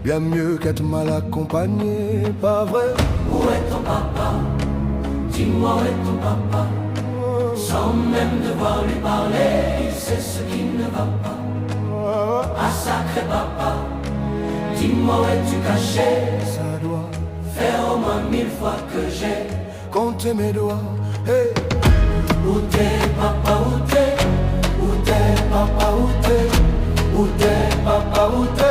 bien mieux qu'être mal accompagné, pas vrai? Où est ton papa? Dis-moi où est ton papa? Sans même devoir lui parler, il sait ce qui ne va pas. Ah sacré papa, dis-moi où es-tu caché? Ça doit faire au moins 1000 fois que j'ai compté mes doigts. Hey. Où t'es papa, où t'es? Où t'es papa, où t'es? Où t'es papa, où t'es?